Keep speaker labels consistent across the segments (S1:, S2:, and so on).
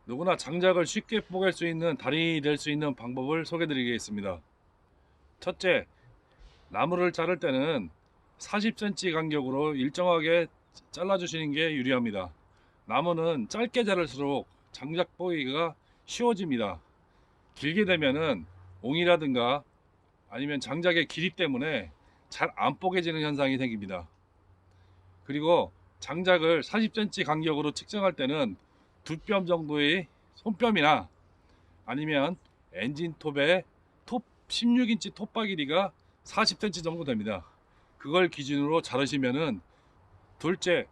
S1: 누구나 장작을 쉽게 뽀갤 수 있는 달인이 될 수 있는 방법을 소개해 드리겠습니다. 첫째, 나무를 자를 때는 40cm 간격으로 일정하게 잘라주시는 게 유리합니다. 나무는 짧게 자를수록 장작 뽀개기가 쉬워집니다. 길게 되면은 옹이라든가 아니면 장작의 길이 때문에 잘 안 뽀개지는 현상이 생깁니다. 그리고 장작을 40cm 간격으로 측정할 때는 두 뼘 정도의 손뼘이나 아니면 엔진톱의 톱 16인치 톱바 길이가 40cm 정도 됩니다. 그걸 기준으로 자르시면은. 둘째,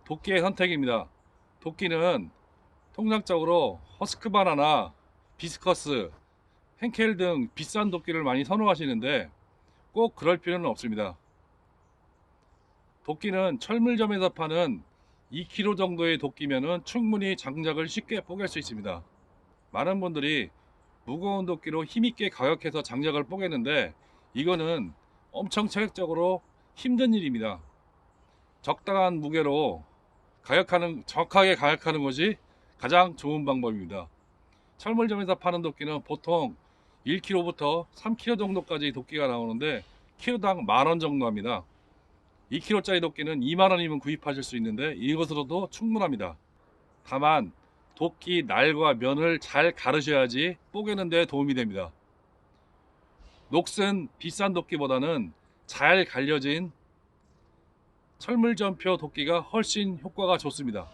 S1: 도끼의 선택입니다. 도끼는 통상적으로 허스크바나나 비스커스, henkel 등 비싼 도끼를 많이 선호하시는데 꼭 그럴 필요는 없습니다. 도끼는 철물점에서 파는 2kg 정도의 도끼면은 충분히 장작을 쉽게 뽀갤 수 있습니다. 많은 분들이 무거운 도끼로 힘있게 가격해서 장작을 뽀개는데 이거는 엄청 체력적으로 힘든 일입니다. 적당한 무게로 정확하게 가격하는 것이 가장 좋은 방법입니다. 철물점에서 파는 도끼는 보통 1kg부터 3kg 정도까지 도끼가 나오는데 키로당 10,000원 정도 합니다. 2kg짜리 도끼는 20,000원이면 구입하실 수 있는데 이것으로도 충분합니다. 다만 도끼 날과 면을 잘 가르셔야지 뽀개는 데 도움이 됩니다. 녹슨 비싼 도끼보다는 잘 갈려진 철물점표 도끼가 훨씬 효과가 좋습니다.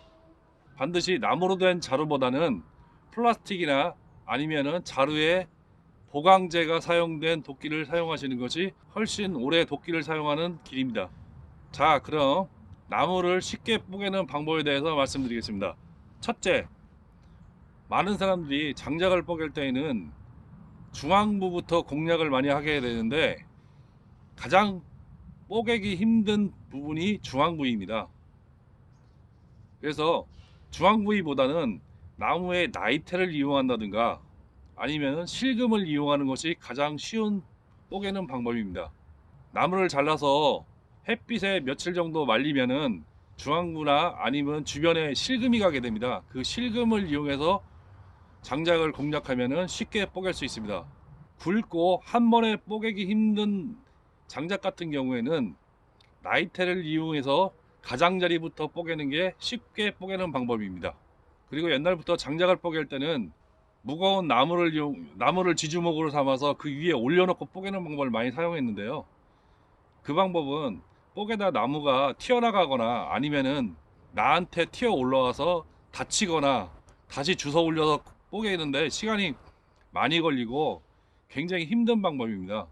S1: 반드시 나무로 된 자루보다는 플라스틱이나 아니면은 자루에 보강제가 사용된 도끼를 사용하시는 것이 훨씬 오래 도끼를 사용하는 길입니다. 자, 그럼 나무를 쉽게 뽀개는 방법에 대해서 말씀드리겠습니다. 첫째, 많은 사람들이 장작을 뽀갤 때에는 중앙부부터 공략을 많이 하게 되는데 가장 뽀개기 힘든 부분이 중앙부입니다. 그래서 중앙부위보다는 나무의 나이테를 이용한다든가 아니면 실금을 이용하는 것이 가장 쉬운 뽀개는 방법입니다. 나무를 잘라서 햇빛에 며칠 정도 말리면은 중앙부나 아니면 주변에 실금이 가게 됩니다. 그 실금을 이용해서 장작을 공략하면은 쉽게 뽀갤 수 있습니다. 굵고 한 번에 뽀개기 힘든 장작 같은 경우에는 나이테를 이용해서 가장자리부터 뽀개는 게 쉽게 뽀개는 방법입니다. 그리고 옛날부터 장작을 뽀갤 때는 무거운 나무를 지주목으로 삼아서 그 위에 올려놓고 뽀개는 방법을 많이 사용했는데요. 그 방법은 뽀개다 나무가 튀어나가거나 아니면은 나한테 튀어 올라와서 다치거나 다시 주워 올려서 뽀개는데 시간이 많이 걸리고 굉장히 힘든 방법입니다.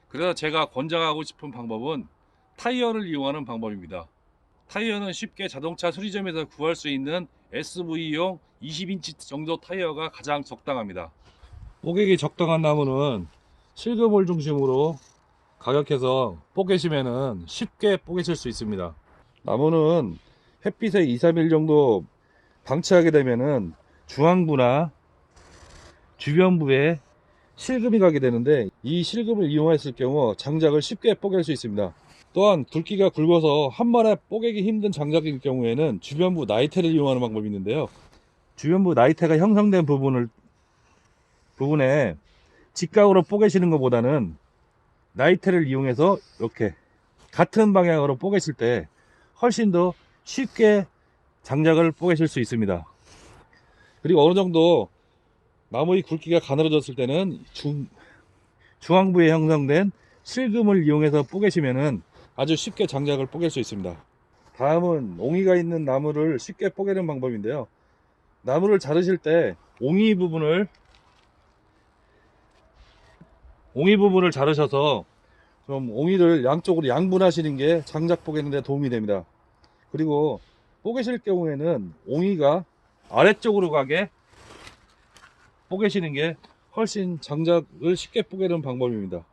S1: 그래서 제가 권장하고 싶은 방법은 타이어를 이용하는 방법입니다. 타이어는 쉽게 자동차 수리점에서 구할 수 있는 SV용 20인치 정도 타이어가 가장 적당합니다. 뽀개기 적당한 나무는 실금을 중심으로 가격해서 뽀개시면은 쉽게 뽀개실 수 있습니다. 나무는 햇빛에 2, 3일 정도 방치하게 되면은 중앙부나 주변부에 실금이 가게 되는데 이 실금을 이용했을 경우 장작을 쉽게 뽀갤 수 있습니다. 또한 굵기가 굵어서 한 번에 뽀개기 힘든 장작일 경우에는 주변부 나이테를 이용하는 방법이 있는데요. 주변부 나이테가 형성된 부분에 직각으로 뽀개시는 것보다는 나이테를 이용해서 이렇게 같은 방향으로 뽀개실 때 훨씬 더 쉽게 장작을 뽀개실 수 있습니다. 그리고 어느 정도 나무의 굵기가 가늘어졌을 때는 중앙부에 형성된 실금을 이용해서 뽀개시면은 아주 쉽게 장작을 뽀갤 수 있습니다. 다음은 옹이가 있는 나무를 쉽게 뽀개는 방법인데요. 나무를 자르실 때 옹이 부분을 자르셔서 좀 옹이를 양쪽으로 양분하시는 게 장작 뽀개는 데 도움이 됩니다. 그리고 뽀개실 경우에는 옹이가 아래쪽으로 가게 뽀개시는 게 훨씬 장작을 쉽게 뽀개는 방법입니다.